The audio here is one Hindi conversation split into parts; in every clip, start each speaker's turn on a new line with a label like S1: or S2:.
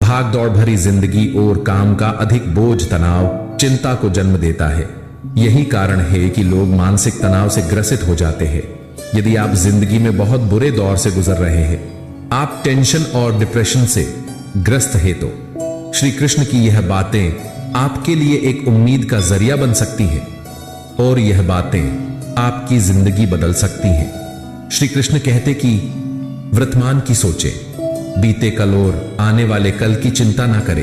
S1: भाग दौड़ भरी जिंदगी और काम का अधिक बोझ तनाव चिंता को जन्म देता है। यही कारण है कि लोग मानसिक तनाव से ग्रसित हो जाते हैं। यदि आप जिंदगी में बहुत बुरे दौर से गुजर रहे हैं, आप टेंशन और डिप्रेशन से ग्रस्त है, तो श्री कृष्ण की यह बातें आपके लिए एक उम्मीद का जरिया बन सकती हैं और यह बातें आपकी जिंदगी बदल सकती हैं। श्री कृष्ण कहते कि वर्तमान की सोचे, बीते कल और आने वाले कल की चिंता ना करे,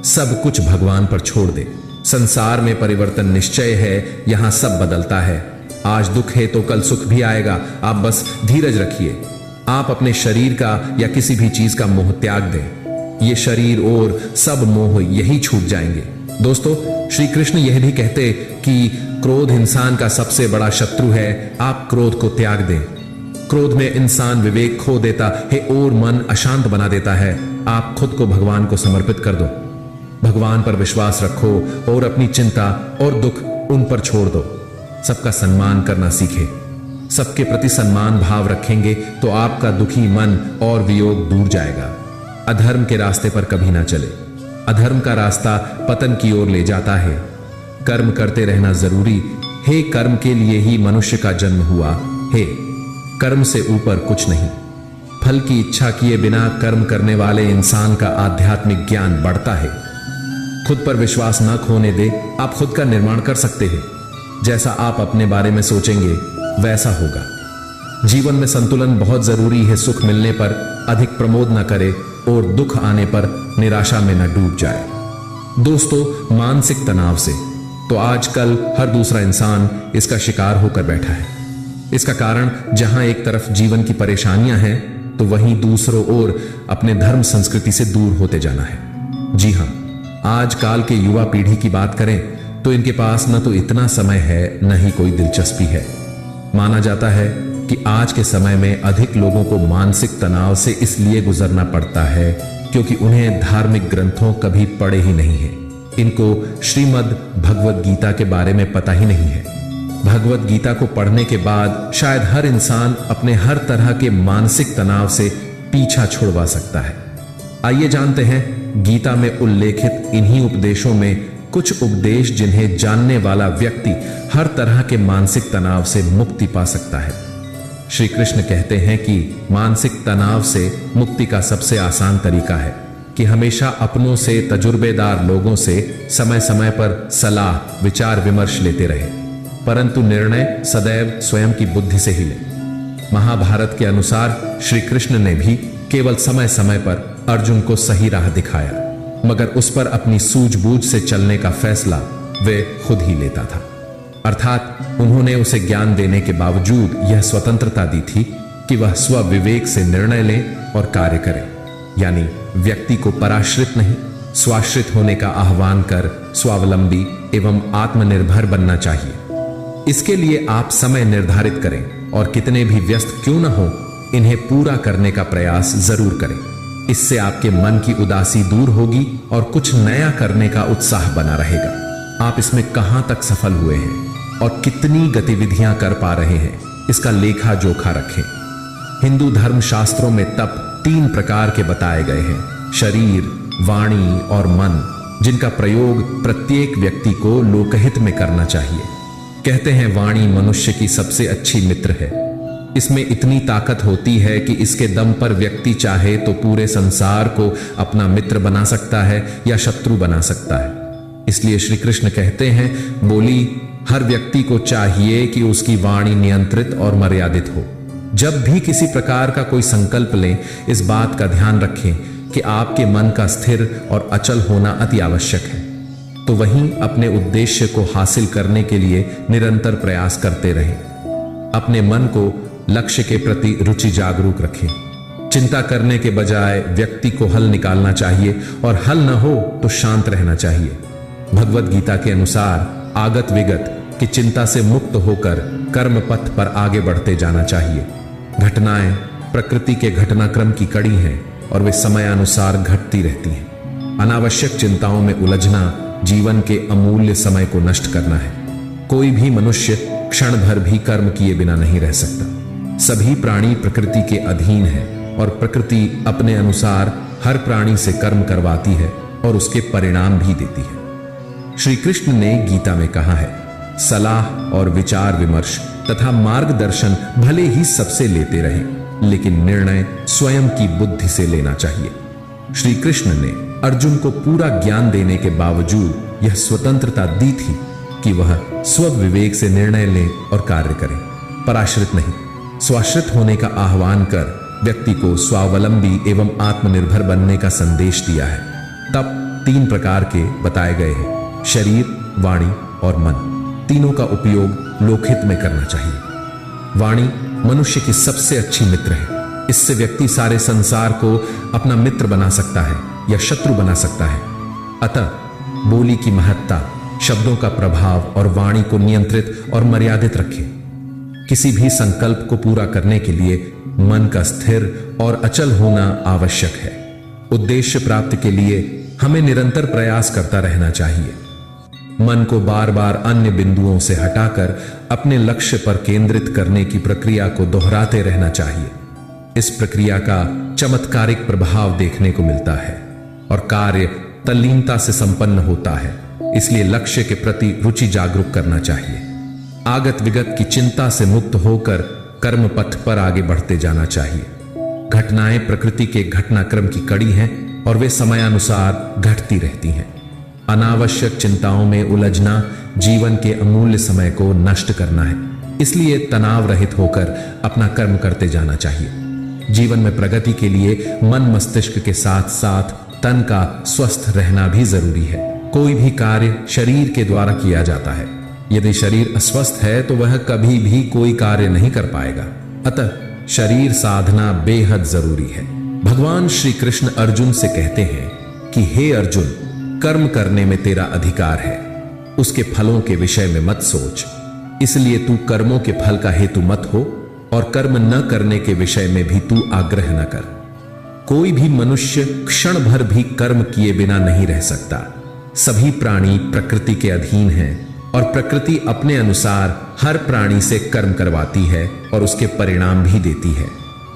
S1: सब कुछ भगवान पर छोड़ दे। संसार में परिवर्तन निश्चय है, यहां सब बदलता है। आज दुख है तो कल सुख भी आएगा, आप बस धीरज रखिए। आप अपने शरीर का या किसी भी चीज का मोह त्याग दें, ये शरीर और सब मोह यही छूट जाएंगे। दोस्तों, श्री कृष्ण यह भी कहते कि क्रोध इंसान का सबसे बड़ा शत्रु है। आप क्रोध को त्याग दें। क्रोध में इंसान विवेक खो देता है और मन अशांत बना देता है। आप खुद को भगवान को समर्पित कर दो, भगवान पर विश्वास रखो और अपनी चिंता और दुख उन पर छोड़ दो। सबका सम्मान करना सीखे। सबके प्रति सम्मान भाव रखेंगे तो आपका दुखी मन और वियोग दूर जाएगा। अधर्म के रास्ते पर कभी ना चले। अधर्म का रास्ता पतन की ओर ले जाता है। कर्म करते रहना जरूरी है। कर्म के लिए ही मनुष्य का जन्म हुआ है। कर्म से ऊपर कुछ नहीं। फल की इच्छा किए बिना कर्म करने वाले इंसान का आध्यात्मिक ज्ञान बढ़ता है। खुद पर विश्वास न खोने दे। आप खुद का निर्माण कर सकते हैं। जैसा आप अपने बारे में सोचेंगे वैसा होगा। जीवन में संतुलन बहुत जरूरी है। सुख मिलने पर अधिक प्रमोद न करे और दुख आने पर निराशा में न डूब जाए। दोस्तों, मानसिक तनाव से तो आजकल हर दूसरा इंसान इसका शिकार होकर बैठा है। इसका कारण जहां एक तरफ जीवन की परेशानियां हैं, तो वहीं दूसरों ओर अपने धर्म संस्कृति से दूर होते जाना है। जी हां, आजकल के युवा पीढ़ी की बात करें तो इनके पास न तो इतना समय है, न ही कोई दिलचस्पी है। माना जाता है कि आज के समय में अधिक लोगों को मानसिक तनाव से इसलिए गुजरना पड़ता है क्योंकि उन्हें धार्मिक ग्रंथों कभी पढ़े ही नहीं है। इनको श्रीमद् भगवद गीता के बारे में पता ही नहीं है। भगवद गीता को पढ़ने के बाद शायद हर इंसान अपने हर तरह के मानसिक तनाव से पीछा छुड़वा सकता है। आइए जानते हैं गीता में उल्लेखित इन्हीं उपदेशों में कुछ उपदेश जिन्हें जानने वाला व्यक्ति हर तरह के मानसिक तनाव से मुक्ति पा सकता है। श्री कृष्ण कहते हैं कि मानसिक तनाव से मुक्ति का सबसे आसान तरीका है कि हमेशा अपनों से तजुर्बेदार लोगों से समय समय पर सलाह विचार विमर्श लेते रहे, परंतु निर्णय सदैव स्वयं की बुद्धि से ही ले। महाभारत के अनुसार श्री कृष्ण ने भी केवल समय समय पर अर्जुन को सही राह दिखाया, मगर उस पर अपनी सूझबूझ से चलने का फैसला वे खुद ही लेता था। अर्थात उन्होंने उसे ज्ञान देने के बावजूद यह स्वतंत्रता दी थी कि वह स्व विवेक से निर्णय ले और कार्य करे। यानी व्यक्ति को पराश्रित नहीं, स्वाश्रित होने का आह्वान कर स्वावलंबी एवं आत्मनिर्भर बनना चाहिए। इसके लिए आप समय निर्धारित करें और कितने भी व्यस्त क्यों न हो, इन्हें पूरा करने का प्रयास जरूर करें। इससे आपके मन की उदासी दूर होगी और कुछ नया करने का उत्साह बना रहेगा। आप इसमें कहां तक सफल हुए हैं और कितनी गतिविधियां कर पा रहे हैं, इसका लेखा जोखा रखें। हिंदू धर्म शास्त्रों में तप 3 प्रकार के बताए गए हैं: शरीर, वाणी और मन, जिनका प्रयोग प्रत्येक व्यक्ति को लोकहित में करना चाहिए। कहते हैं वाणी मनुष्य की सबसे अच्छी मित्र है। इसमें इतनी ताकत होती है कि इसके दम पर व्यक्ति चाहे तो पूरे संसार को अपना मित्र बना सकता है या शत्रु बना सकता है। इसलिए श्री कृष्ण कहते हैं, बोली हर व्यक्ति को चाहिए कि उसकी वाणी नियंत्रित और मर्यादित हो। जब भी किसी प्रकार का कोई संकल्प लें, इस बात का ध्यान रखें कि आपके मन का स्थिर और अचल होना अति आवश्यक है। तो वहीं अपने उद्देश्य को हासिल करने के लिए निरंतर प्रयास करते रहें। अपने मन को लक्ष्य के प्रति रुचि जागरूक रखें। चिंता करने के बजाय व्यक्ति को हल निकालना चाहिए और हल न हो तो शांत रहना चाहिए। भगवद गीता के अनुसार आगत विगत की चिंता से मुक्त होकर कर्म पथ पर आगे बढ़ते जाना चाहिए। घटनाएं प्रकृति के घटनाक्रम की कड़ी हैं और वे समयानुसार घटती रहती हैं। अनावश्यक चिंताओं में उलझना जीवन के अमूल्य समय को नष्ट करना है। कोई भी मनुष्य क्षण भर भी कर्म किए बिना नहीं रह सकता। सभी प्राणी प्रकृति के अधीन हैं और प्रकृति अपने अनुसार हर प्राणी से कर्म करवाती है और उसके परिणाम भी देती है। श्री कृष्ण ने गीता में कहा है, सलाह और विचार विमर्श तथा मार्गदर्शन भले ही सबसे लेते रहें, लेकिन निर्णय स्वयं की बुद्धि से लेना चाहिए। श्री कृष्ण ने अर्जुन को पूरा ज्ञान देने के बावजूद यह स्वतंत्रता दी थी कि वह स्वविवेक से निर्णय ले और कार्य करे, पराश्रित नहीं। स्वाश्रित होने का आह्वान कर व्यक्ति को स्वावलंबी एवं आत्मनिर्भर बनने का संदेश दिया है। तब 3 प्रकार के बताए गए हैं, शरीर, वाणी और मन। तीनों का उपयोग लोकहित में करना चाहिए। वाणी मनुष्य की सबसे अच्छी मित्र है। इससे व्यक्ति सारे संसार को अपना मित्र बना सकता है या शत्रु बना सकता है। अतः बोली की महत्ता, शब्दों का प्रभाव और वाणी को नियंत्रित और मर्यादित रखें। किसी भी संकल्प को पूरा करने के लिए मन का स्थिर और अचल होना आवश्यक है। उद्देश्य प्राप्ति के लिए हमें निरंतर प्रयास करता रहना चाहिए। मन को बार बार अन्य बिंदुओं से हटाकर अपने लक्ष्य पर केंद्रित करने की प्रक्रिया को दोहराते रहना चाहिए। इस प्रक्रिया का चमत्कारिक प्रभाव देखने को मिलता है और कार्य तल्लीनता से संपन्न होता है। इसलिए लक्ष्य के प्रति रुचि जागरूक करना चाहिए। आगत विगत की चिंता से मुक्त होकर कर्म पथ पर आगे बढ़ते जाना चाहिए। घटनाएं प्रकृति के घटनाक्रम की कड़ी हैं और वे समयानुसार घटती रहती हैं। अनावश्यक चिंताओं में उलझना जीवन के अमूल्य समय को नष्ट करना है। इसलिए तनाव रहित होकर अपना कर्म करते जाना चाहिए। जीवन में प्रगति के लिए मन मस्तिष्क के साथ साथ तन का स्वस्थ रहना भी जरूरी है। कोई भी कार्य शरीर के द्वारा किया जाता है। यदि शरीर अस्वस्थ है तो वह कभी भी कोई कार्य नहीं कर पाएगा। अतः शरीर साधना बेहद जरूरी है। भगवान श्री कृष्ण अर्जुन से कहते हैं कि हे अर्जुन, कर्म करने में तेरा अधिकार है, उसके फलों के विषय में मत सोच। इसलिए तू कर्मों के फल का हेतु मत हो और कर्म न करने के विषय में भी तू आग्रह न कर। कोई भी मनुष्य क्षण भर भी कर्म किए बिना नहीं रह सकता। सभी प्राणी प्रकृति के अधीन हैं और प्रकृति अपने अनुसार हर प्राणी से कर्म करवाती है और उसके परिणाम भी देती है।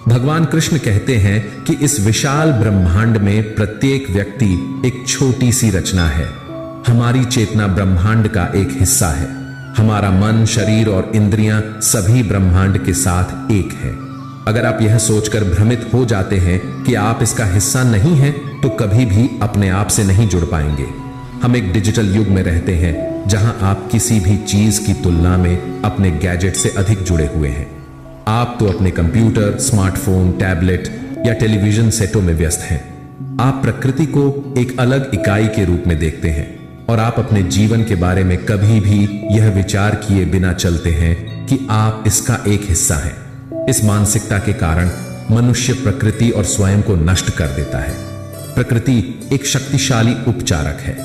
S1: भगवान कृष्ण कहते हैं कि इस विशाल ब्रह्मांड में प्रत्येक व्यक्ति एक छोटी सी रचना है। हमारी चेतना ब्रह्मांड का एक हिस्सा है। हमारा मन, शरीर और इंद्रियां सभी ब्रह्मांड के साथ एक है। अगर आप यह सोचकर भ्रमित हो जाते हैं कि आप इसका हिस्सा नहीं हैं, तो कभी भी अपने आप से नहीं जुड़ पाएंगे। हम एक डिजिटल युग में रहते हैं जहां आप किसी भी चीज की तुलना में अपने गैजेट से अधिक जुड़े हुए हैं। आप तो अपने कंप्यूटर, स्मार्टफोन, टैबलेट या टेलीविजन सेटों में व्यस्त हैं। आप प्रकृति को एक अलग इकाई के रूप में देखते हैं और आप अपने जीवन के बारे में कभी भी यह विचार किए बिना चलते हैं कि आप इसका एक हिस्सा हैं। इस मानसिकता के कारण मनुष्य प्रकृति और स्वयं को नष्ट कर देता है। प्रकृति एक शक्तिशाली उपचारक है।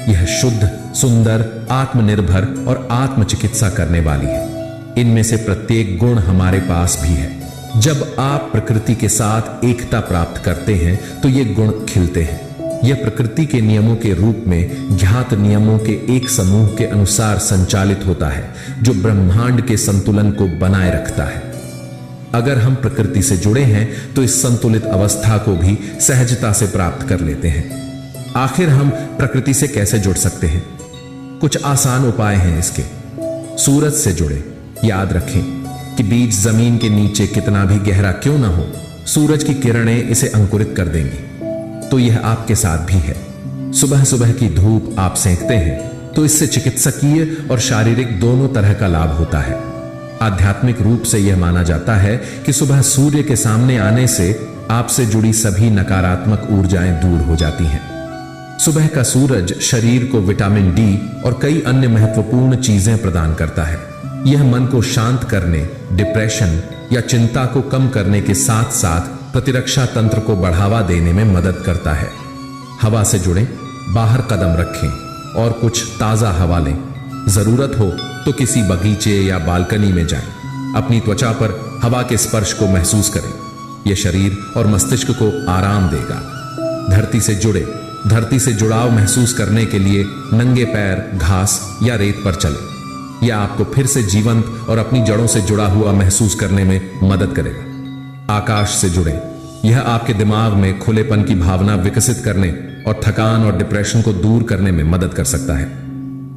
S1: यह शुद्ध, सुंदर, आत्मनिर्भर और आत्मचिकित्सा करने वाली है। इनमें से प्रत्येक गुण हमारे पास भी है। जब आप प्रकृति के साथ एकता प्राप्त करते हैं तो ये गुण खिलते हैं। यह प्रकृति के नियमों के रूप में ज्ञात नियमों के एक समूह के अनुसार संचालित होता है, जो ब्रह्मांड के संतुलन को बनाए रखता है। अगर हम प्रकृति से जुड़े हैं तो इस संतुलित अवस्था को भी सहजता से प्राप्त कर लेते हैं। आखिर हम प्रकृति से कैसे जुड़ सकते हैं? कुछ आसान उपाय हैं इसके। सूरज से जुड़े। याद रखें कि बीज जमीन के नीचे कितना भी गहरा क्यों ना हो, सूरज की किरणें इसे अंकुरित कर देंगी। तो यह आपके साथ भी है। सुबह सुबह की धूप आप सेंकते हैं तो इससे चिकित्सकीय और शारीरिक दोनों तरह का लाभ होता है। आध्यात्मिक रूप से यह माना जाता है कि सुबह सूर्य के सामने आने से आपसे जुड़ी सभी नकारात्मक ऊर्जाएं दूर हो जाती हैं। सुबह का सूरज शरीर को विटामिन डी और कई अन्य महत्वपूर्ण चीजें प्रदान करता है। यह मन को शांत करने, डिप्रेशन या चिंता को कम करने के साथ साथ प्रतिरक्षा तंत्र को बढ़ावा देने में मदद करता है। हवा से जुड़ें, बाहर कदम रखें और कुछ ताजा हवा लें। जरूरत हो तो किसी बगीचे या बालकनी में जाएं। अपनी त्वचा पर हवा के स्पर्श को महसूस करें। यह शरीर और मस्तिष्क को आराम देगा। धरती से जुड़े। धरती से जुड़ाव महसूस करने के लिए नंगे पैर घास या रेत पर चलें। यह आपको फिर से जीवंत और अपनी जड़ों से जुड़ा हुआ महसूस करने में मदद करेगा। आकाश से जुड़ें। यह आपके दिमाग में खुलेपन की भावना विकसित करने और थकान और डिप्रेशन को दूर करने में मदद कर सकता है।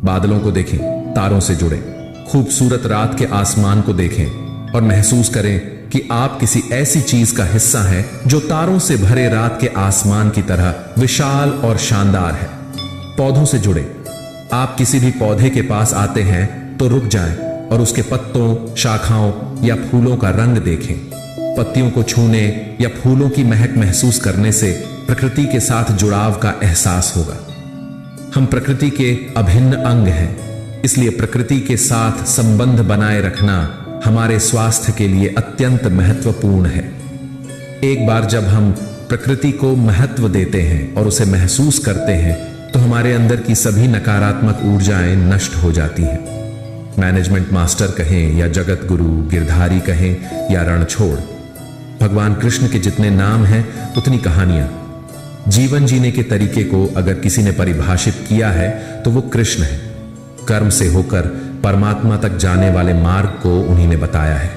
S1: बादलों को देखें, तारों से जुड़ें, खूबसूरत रात के आसमान को देखें और महसूस करें कि आप किसी ऐसी चीज का हिस्सा हैं जो तारों से भरे रात के आसमान की तरह विशाल और शानदार है। पौधों से जुड़े, आप किसी भी पौधे के पास आते हैं तो रुक जाएं और उसके पत्तों, शाखाओं या फूलों का रंग देखें। पत्तियों को छूने या फूलों की महक महसूस करने से प्रकृति के साथ जुड़ाव का एहसास होगा। हम प्रकृति के अभिन्न अंग हैं, इसलिए प्रकृति के साथ संबंध बनाए रखना हमारे स्वास्थ्य के लिए अत्यंत महत्वपूर्ण है। एक बार जब हम प्रकृति को महत्व देते हैं और उसे महसूस करते हैं तो हमारे अंदर की सभी नकारात्मक ऊर्जाएं नष्ट हो जाती हैं। मैनेजमेंट मास्टर कहें या जगत गुरु, गिरधारी कहें या रणछोड़, भगवान कृष्ण के जितने नाम हैं उतनी कहानियां। जीवन जीने के तरीके को अगर किसी ने परिभाषित किया है तो वो कृष्ण है। कर्म से होकर परमात्मा तक जाने वाले मार्ग को उन्हीं ने बताया है।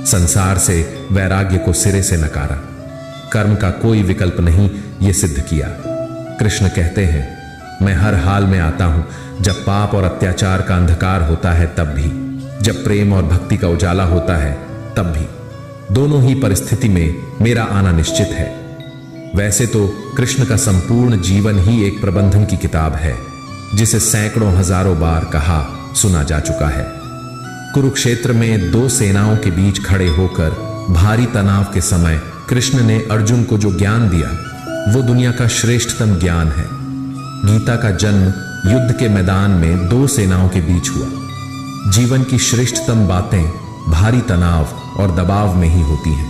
S1: संसार से वैराग्य को सिरे से नकारा, कर्म का कोई विकल्प नहीं ये सिद्ध किया। कृष्ण कहते हैं, मैं हर हाल में आता हूं, जब पाप और अत्याचार का अंधकार होता है तब भी, जब प्रेम और भक्ति का उजाला होता है तब भी। दोनों ही परिस्थिति में मेरा आना निश्चित है। वैसे तो कृष्ण का संपूर्ण जीवन ही एक प्रबंधन की किताब है, जिसे सैकड़ों हजारों बार कहा सुना जा चुका है। कुरुक्षेत्र में दो सेनाओं के बीच खड़े होकर भारी तनाव के समय कृष्ण ने अर्जुन को जो ज्ञान दिया वो दुनिया का श्रेष्ठतम ज्ञान है। गीता का जन्म युद्ध के मैदान में दो सेनाओं के बीच हुआ। जीवन की श्रेष्ठतम बातें भारी तनाव और दबाव में ही होती हैं।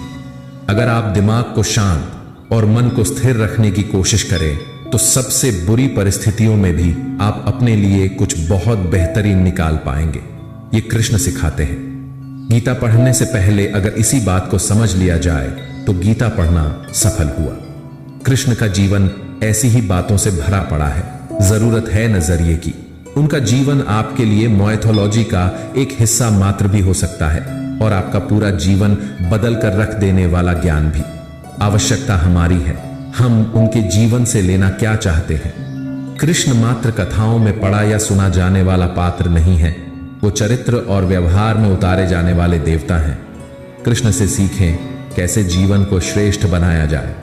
S1: अगर आप दिमाग को शांत और मन को स्थिर रखने की कोशिश करें तो सबसे बुरी परिस्थितियों में भी आप अपने लिए कुछ बहुत बेहतरीन निकाल पाएंगे। ये कृष्ण सिखाते हैं। गीता पढ़ने से पहले अगर इसी बात को समझ लिया जाए तो गीता पढ़ना सफल हुआ। कृष्ण का जीवन ऐसी ही बातों से भरा पड़ा है। जरूरत है नजरिए की। उनका जीवन आपके लिए माइथोलॉजी का एक हिस्सा मात्र भी हो सकता है और आपका पूरा जीवन बदल कर रख देने वाला ज्ञान भी। आवश्यकता हमारी है, हम उनके जीवन से लेना क्या चाहते हैं। कृष्ण मात्र कथाओं में पढ़ा या सुना जाने वाला पात्र नहीं है, वो चरित्र और व्यवहार में उतारे जाने वाले देवता हैं। कृष्ण से सीखें कैसे जीवन को श्रेष्ठ बनाया जाए।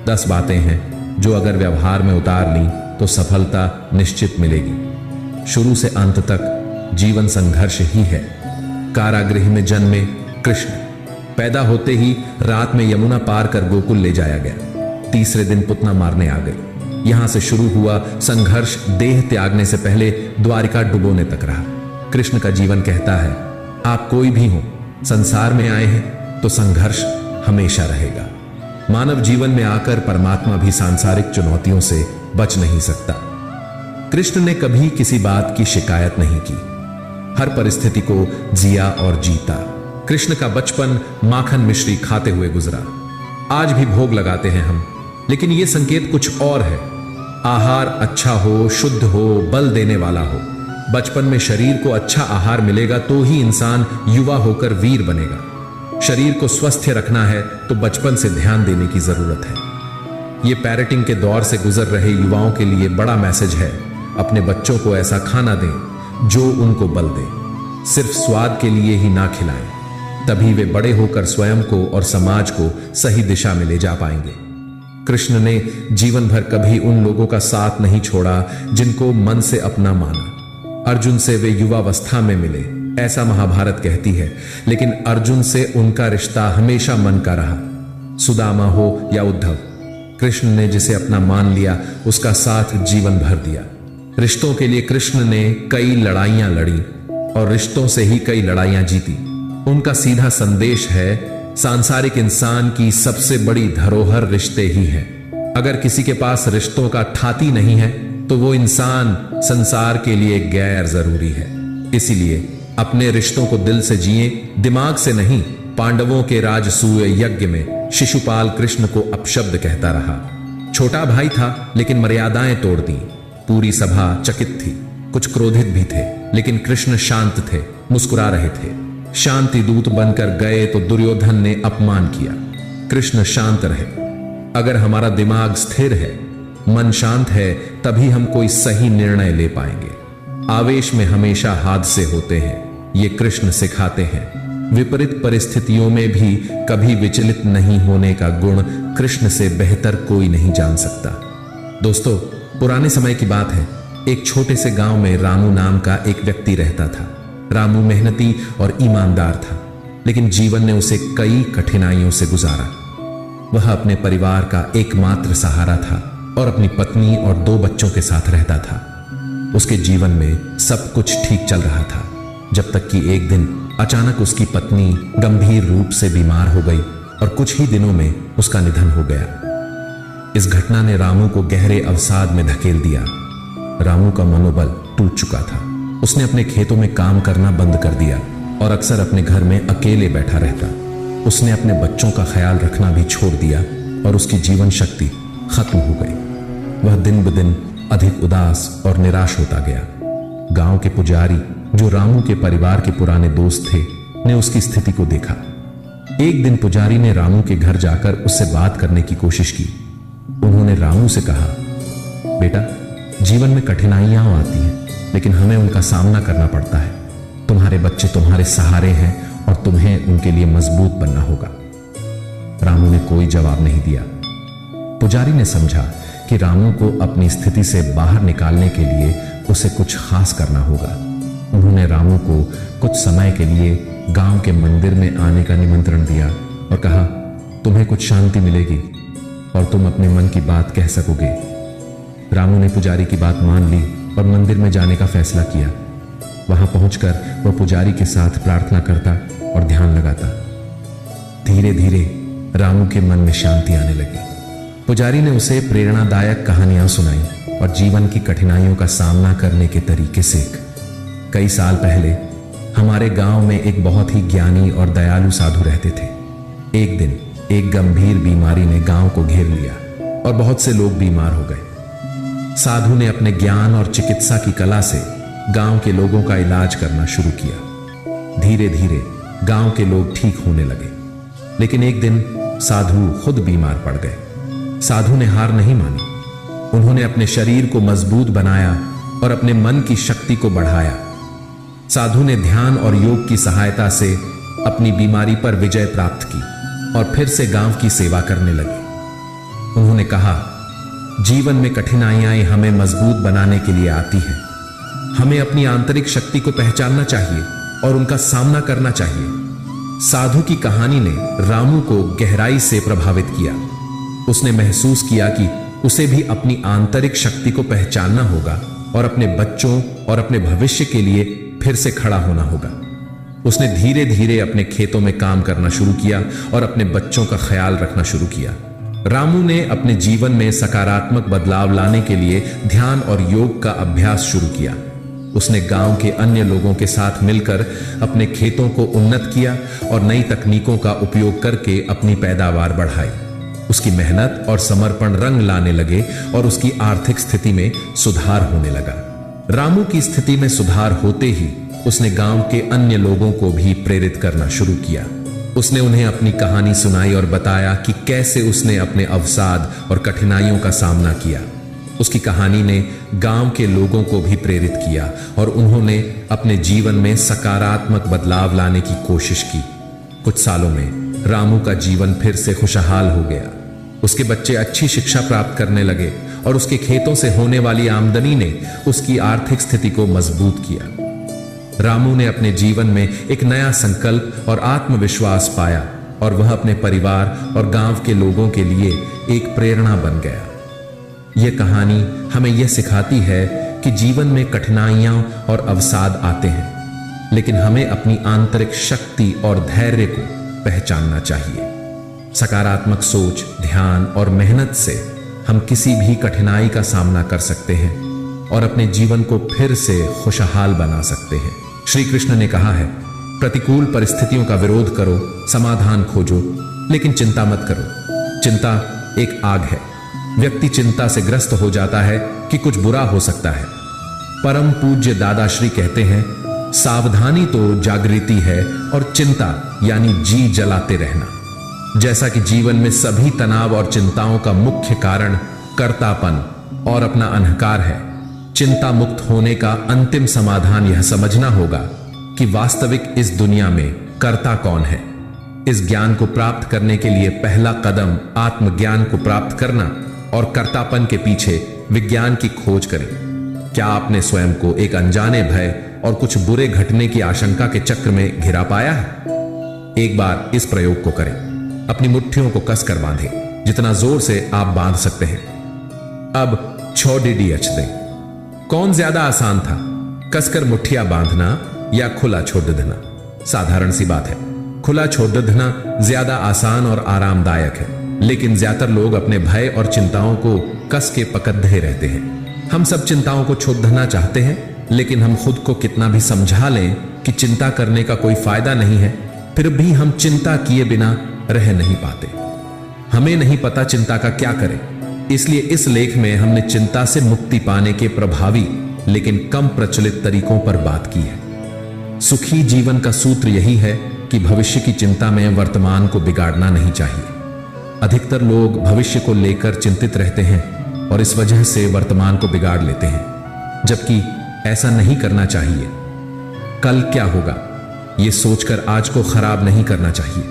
S1: 10 बातें हैं जो अगर व्यवहार में उतार ली तो सफलता निश्चित मिलेगी। शुरू से अंत तक जीवन संघर्ष ही है। कारागृह में जन्मे कृष्ण, पैदा होते ही रात में यमुना पार कर गोकुल ले जाया गया। तीसरे दिन पुतना मारने आ गई। यहां से शुरू हुआ संघर्ष देह त्यागने से पहले द्वारिका डुबोने तक रहा। कृष्ण का जीवन कहता है, आप कोई भी हो, संसार में आए हैं तो संघर्ष हमेशा रहेगा। मानव जीवन में आकर परमात्मा भी सांसारिक चुनौतियों से बच नहीं सकता। कृष्ण ने कभी किसी बात की शिकायत नहीं की, हर परिस्थिति को जिया और जीता। कृष्ण का बचपन माखन मिश्री खाते हुए गुजरा। आज भी भोग लगाते हैं हम, लेकिन यह संकेत कुछ और है। आहार अच्छा हो, शुद्ध हो, बल देने वाला हो। बचपन में शरीर को अच्छा आहार मिलेगा तो ही इंसान युवा होकर वीर बनेगा। शरीर को स्वस्थ रखना है तो बचपन से ध्यान देने की जरूरत है। यह पेरेंटिंग के दौर से गुजर रहे युवाओं के लिए बड़ा मैसेज है। अपने बच्चों को ऐसा खाना दें जो उनको बल दे। सिर्फ स्वाद के लिए ही ना खिलाएं, तभी वे बड़े होकर स्वयं को और समाज को सही दिशा में ले जा पाएंगे। कृष्ण ने जीवन भर कभी उन लोगों का साथ नहीं छोड़ा जिनको मन से अपना माना। अर्जुन से वे युवावस्था में मिले, ऐसा महाभारत कहती है, लेकिन अर्जुन से उनका रिश्ता हमेशा मन का रहा। सुदामा हो या उद्धव, कृष्ण ने जिसे अपना मान लिया उसका साथ जीवन भर दिया। रिश्तों के लिए कृष्ण ने कई लड़ाइयां लड़ी और रिश्तों से ही कई लड़ाइयां जीती। उनका सीधा संदेश है, सांसारिक इंसान की सबसे बड़ी धरोहर रिश्ते ही हैं। अगर किसी के पास रिश्तों का ठाती नहीं है तो वो इंसान संसार के लिए गैर जरूरी है। इसीलिए अपने रिश्तों को दिल से जिए, दिमाग से नहीं। पांडवों के राजसूय यज्ञ में शिशुपाल कृष्ण को अपशब्द कहता रहा। छोटा भाई था लेकिन मर्यादाएं तोड़ दी। पूरी सभा चकित थी, कुछ क्रोधित भी थे, लेकिन कृष्ण शांत थे, मुस्कुरा रहे थे। शांति दूत बनकर गए तो दुर्योधन ने अपमान किया। कृष्ण शांत रहे, अगर हमारा दिमाग स्थिर है, मन शांत है, तभी हम कोई सही निर्णय ले पाएंगे। आवेश में हमेशा हादसे होते हैं, ये कृष्ण सिखाते हैं। विपरीत परिस्थितियों में भी कभी विचलित नहीं होने का गुण कृष्ण से बेहतर कोई नहीं जान सकता। दोस्तों, पुराने समय की बात है। एक छोटे से गांव में रामू नाम का एक व्यक्ति रहता था। रामू मेहनती और ईमानदार था, लेकिन जीवन ने उसे कई कठिनाइयों से गुजारा। वह अपने परिवार का एकमात्र सहारा था और अपनी पत्नी और 2 बच्चों के साथ रहता था। उसके जीवन में सब कुछ ठीक चल रहा था, जब तक कि एक दिन अचानक उसकी पत्नी गंभीर रूप से बीमार हो गई और कुछ ही दिनों में उसका निधन हो गया। इस घटना ने रामू को गहरे अवसाद में धकेल दिया। रामू का मनोबल टूट चुका था। उसने अपने खेतों में काम करना बंद कर दिया और अक्सर अपने घर में अकेले बैठा रहता। उसने अपने बच्चों का ख्याल रखना भी छोड़ दिया और उसकी जीवन शक्ति खत्म हो गई। वह दिन ब दिन अधिक उदास और निराश होता गया। गांव के पुजारी, जो रामू के परिवार के पुराने दोस्त थे, ने उसकी स्थिति को देखा। एक दिन पुजारी ने रामू के घर जाकर उससे बात करने की कोशिश की। उन्होंने रामू से कहा, बेटा, जीवन में कठिनाइयां आती हैं, लेकिन हमें उनका सामना करना पड़ता है। तुम्हारे बच्चे तुम्हारे सहारे हैं और तुम्हें उनके लिए मजबूत बनना होगा। रामू ने कोई जवाब नहीं दिया। पुजारी ने समझा कि रामू को अपनी स्थिति से बाहर निकालने के लिए उसे कुछ खास करना होगा। उन्होंने रामू को कुछ समय के लिए गांव के मंदिर में आने का निमंत्रण दिया और कहा, तुम्हें कुछ शांति मिलेगी और तुम अपने मन की बात कह सकोगे। रामू ने पुजारी की बात मान ली और मंदिर में जाने का फैसला किया। वहां पहुंचकर वह पुजारी के साथ प्रार्थना करता और ध्यान लगाता। धीरे धीरे रामू के मन में शांति आने लगी। पुजारी ने उसे प्रेरणादायक कहानियां सुनाई और जीवन की कठिनाइयों का सामना करने के तरीके सीखे। कई साल पहले हमारे गांव में एक बहुत ही ज्ञानी और दयालु साधु रहते थे। एक दिन एक गंभीर बीमारी ने गांव को घेर लिया और बहुत से लोग बीमार हो गए। साधु ने अपने ज्ञान और चिकित्सा की कला से गांव के लोगों का इलाज करना शुरू किया। धीरे धीरे गांव के लोग ठीक होने लगे, लेकिन एक दिन साधु खुद बीमार पड़ गए। साधु ने हार नहीं मानी। उन्होंने अपने शरीर को मजबूत बनाया और अपने मन की शक्ति को बढ़ाया। साधु ने ध्यान और योग की सहायता से अपनी बीमारी पर विजय प्राप्त की और फिर से गांव की सेवा करने लगे। उन्होंने कहा, जीवन में कठिनाइयां हमें मजबूत बनाने के लिए आती हैं। हमें अपनी आंतरिक शक्ति को पहचानना चाहिए और उनका सामना करना चाहिए। साधु की कहानी ने रामू को गहराई से प्रभावित किया। उसने महसूस किया कि उसे भी अपनी आंतरिक शक्ति को पहचानना होगा और अपने बच्चों और अपने भविष्य के लिए फिर से खड़ा होना होगा। उसने धीरे धीरे अपने खेतों में काम करना शुरू किया और अपने बच्चों का ख्याल रखना शुरू किया। रामू ने अपने जीवन में सकारात्मक बदलाव लाने के लिए ध्यान और योग का अभ्यास शुरू किया। उसने गांव के अन्य लोगों के साथ मिलकर अपने खेतों को उन्नत किया और नई तकनीकों का उपयोग करके अपनी पैदावार बढ़ाई। उसकी मेहनत और समर्पण रंग लाने लगे और उसकी आर्थिक स्थिति में सुधार होने लगा। रामू की स्थिति में सुधार होते ही उसने गांव के अन्य लोगों को भी प्रेरित करना शुरू किया। उसने उन्हें अपनी कहानी सुनाई और बताया कि कैसे उसने अपने अवसाद और कठिनाइयों का सामना किया। उसकी कहानी ने गांव के लोगों को भी प्रेरित किया और उन्होंने अपने जीवन में सकारात्मक बदलाव लाने की कोशिश की। कुछ सालों में रामू का जीवन फिर से खुशहाल हो गया। उसके बच्चे अच्छी शिक्षा प्राप्त करने लगे और उसके खेतों से होने वाली आमदनी ने उसकी आर्थिक स्थिति को मजबूत किया। रामू ने अपने जीवन में एक नया संकल्प और आत्मविश्वास पाया और वह अपने परिवार और गांव के लोगों के लिए एक प्रेरणा बन गया। यह कहानी हमें यह सिखाती है कि जीवन में कठिनाइयां और अवसाद आते हैं, लेकिन हमें अपनी आंतरिक शक्ति और धैर्य को पहचानना चाहिए। सकारात्मक सोच, ध्यान और मेहनत से हम किसी भी कठिनाई का सामना कर सकते हैं और अपने जीवन को फिर से खुशहाल बना सकते हैं। श्री कृष्ण ने कहा है, प्रतिकूल परिस्थितियों का विरोध करो, समाधान खोजो, लेकिन चिंता मत करो। चिंता एक आग है। व्यक्ति चिंता से ग्रस्त हो जाता है कि कुछ बुरा हो सकता है। परम पूज्य दादा श्री कहते हैं, सावधानी तो जागृति है और चिंता यानी जी जलाते रहना। जैसा कि जीवन में सभी तनाव और चिंताओं का मुख्य कारण कर्तापन और अपना अहंकार है, चिंता मुक्त होने का अंतिम समाधान यह समझना होगा कि वास्तविक इस दुनिया में कर्ता कौन है। इस ज्ञान को प्राप्त करने के लिए पहला कदम आत्मज्ञान को प्राप्त करना और कर्तापन के पीछे विज्ञान की खोज करें। क्या आपने स्वयं को एक अनजाने भय और कुछ बुरे घटने की आशंका के चक्र में घिरा पाया है? एक बार इस प्रयोग को करें। अपनी मुट्ठियों को कसकर बांधें, जितना जोर से आप बांध सकते हैं। अब 6 DDH दें। कौन ज्यादा आसान था, कसकर मुट्ठियां बांधना या खुला छोड़ देना? साधारण सी बात है, खुला छोड़ देना ज्यादा आसान और आरामदायक है, लेकिन ज्यादातर लोग अपने भय और चिंताओं को कस के पकड़े रहते हैं। हम सब चिंताओं को छोड़ देना चाहते हैं, लेकिन हम खुद को कितना भी समझा लें कि चिंता करने का कोई फायदा नहीं है, फिर भी हम चिंता किए बिना रह नहीं पाते। हमें नहीं पता चिंता का क्या करें, इसलिए इस लेख में हमने चिंता से मुक्ति पाने के प्रभावी लेकिन कम प्रचलित तरीकों पर बात की है। सुखी जीवन का सूत्र यही है कि भविष्य की चिंता में वर्तमान को बिगाड़ना नहीं चाहिए। अधिकतर लोग भविष्य को लेकर चिंतित रहते हैं और इस वजह से वर्तमान को बिगाड़ लेते हैं, जबकि ऐसा नहीं करना चाहिए। कल क्या होगा यह सोचकर आज को खराब नहीं करना चाहिए।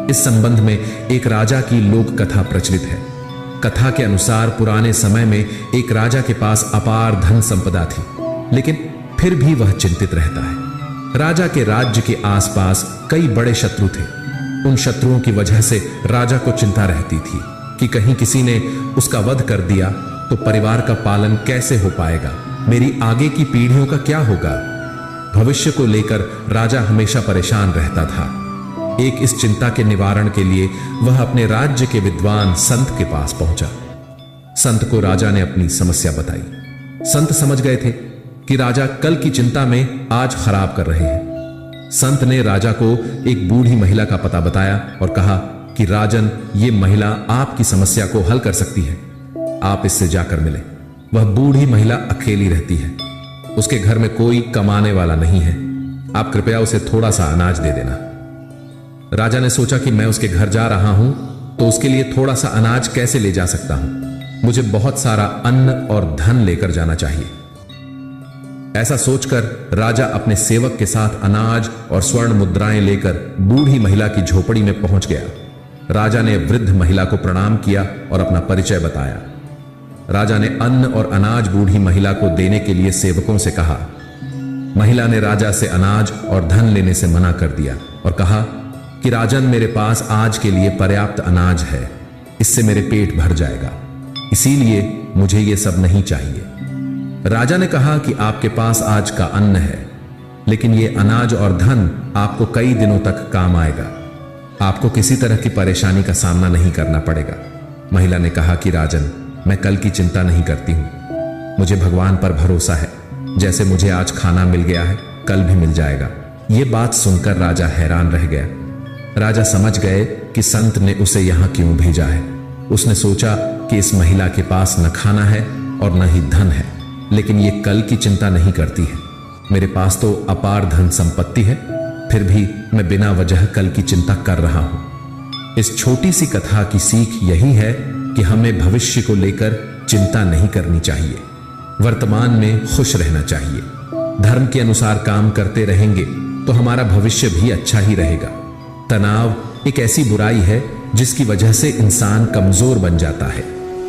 S1: इस संबंध में एक राजा की लोक कथा प्रचलित है। कथा के अनुसार पुराने समय में एक राजा के पास अपार धन संपदा थी, लेकिन फिर भी वह चिंतित रहता है। राजा के राज्य के आसपास कई बड़े शत्रु थे। उन शत्रुओं की वजह से राजा को चिंता रहती थी कि कहीं किसी ने उसका वध कर दिया तो परिवार का पालन कैसे हो पाएगा, मेरी आगे की पीढ़ियों का क्या होगा। भविष्य को लेकर राजा हमेशा परेशान रहता था। एक इस चिंता के निवारण के लिए वह अपने राज्य के विद्वान संत के पास पहुंचा। संत को राजा ने अपनी समस्या बताई। संत समझ गए थे कि राजा कल की चिंता में आज खराब कर रहे हैं। संत ने राजा को एक बूढ़ी महिला का पता बताया और कहा कि राजन, ये महिला आपकी समस्या को हल कर सकती है, आप इससे जाकर मिलें। वह बूढ़ी महिला अकेली रहती है, उसके घर में कोई कमाने वाला नहीं है, आप कृपया उसे थोड़ा सा अनाज दे देना। राजा ने सोचा कि मैं उसके घर जा रहा हूं तो उसके लिए थोड़ा सा अनाज कैसे ले जा सकता हूं, मुझे बहुत सारा अन्न और धन लेकर जाना चाहिए। ऐसा सोचकर राजा अपने सेवक के साथ अनाज और स्वर्ण मुद्राएं लेकर बूढ़ी महिला की झोपड़ी में पहुंच गया। राजा ने वृद्ध महिला को प्रणाम किया और अपना परिचय बताया। राजा ने अन्न और अनाज बूढ़ी महिला को देने के लिए सेवकों से कहा। महिला ने राजा से अनाज और धन लेने से मना कर दिया और कहा कि राजन, मेरे पास आज के लिए पर्याप्त अनाज है, इससे मेरे पेट भर जाएगा, इसीलिए मुझे ये सब नहीं चाहिए। राजा ने कहा कि आपके पास आज का अन्न है, लेकिन ये अनाज और धन आपको कई दिनों तक काम आएगा, आपको किसी तरह की परेशानी का सामना नहीं करना पड़ेगा। महिला ने कहा कि राजन, मैं कल की चिंता नहीं करती हूं, मुझे भगवान पर भरोसा है, जैसे मुझे आज खाना मिल गया है कल भी मिल जाएगा। ये बात सुनकर राजा हैरान रह गया। राजा समझ गए कि संत ने उसे यहां क्यों भेजा है। उसने सोचा कि इस महिला के पास न खाना है और न ही धन है, लेकिन ये कल की चिंता नहीं करती है। मेरे पास तो अपार धन संपत्ति है, फिर भी मैं बिना वजह कल की चिंता कर रहा हूं। इस छोटी सी कथा की सीख यही है कि हमें भविष्य को लेकर चिंता नहीं करनी चाहिए, वर्तमान में खुश रहना चाहिए। धर्म के अनुसार काम करते रहेंगे तो हमारा भविष्य भी अच्छा ही रहेगा। तनाव एक ऐसी बुराई है जिसकी वजह से इंसान कमजोर बन जाता है।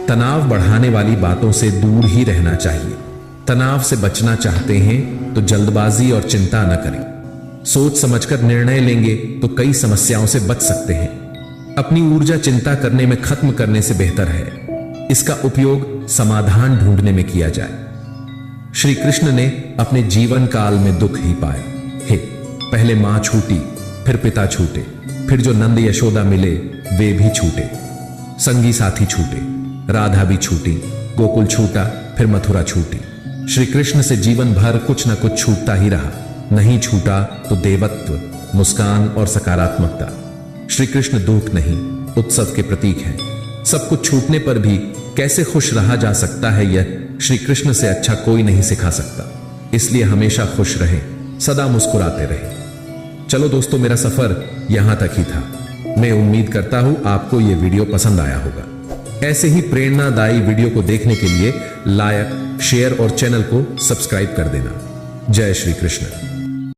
S1: तनाव बढ़ाने वाली बातों से दूर ही रहना चाहिए। तनाव से बचना चाहते हैं तो जल्दबाजी और चिंता न करें। सोच समझकर निर्णय लेंगे तो कई समस्याओं से बच सकते हैं। अपनी ऊर्जा चिंता करने में खत्म करने से बेहतर है इसका उपयोग समाधान ढूंढने में किया जाए। श्री कृष्ण ने अपने जीवन काल में दुख ही पाए। हे, पहले मां छूटी, फिर पिता छूटे, फिर जो नंद यशोदा मिले वे भी छूटे, संगी साथी छूटे, राधा भी छूटी, गोकुल छूटा, फिर मथुरा छूटी। श्री कृष्ण से जीवन भर कुछ न कुछ छूटता ही रहा। नहीं छूटा तो देवत्व, मुस्कान और सकारात्मकता। श्री कृष्ण दुख नहीं, उत्सव के प्रतीक हैं। सब कुछ छूटने पर भी कैसे खुश रहा जा सकता है, यह श्री कृष्ण से अच्छा कोई नहीं सिखा सकता। इसलिए हमेशा खुश रहें, सदा मुस्कुराते रहें। चलो दोस्तों, मेरा सफर यहां तक ही था। मैं उम्मीद करता हूं आपको यह वीडियो पसंद आया होगा। ऐसे ही प्रेरणादायी वीडियो को देखने के लिए लाइक, शेयर और चैनल को सब्सक्राइब कर देना। जय श्री कृष्ण।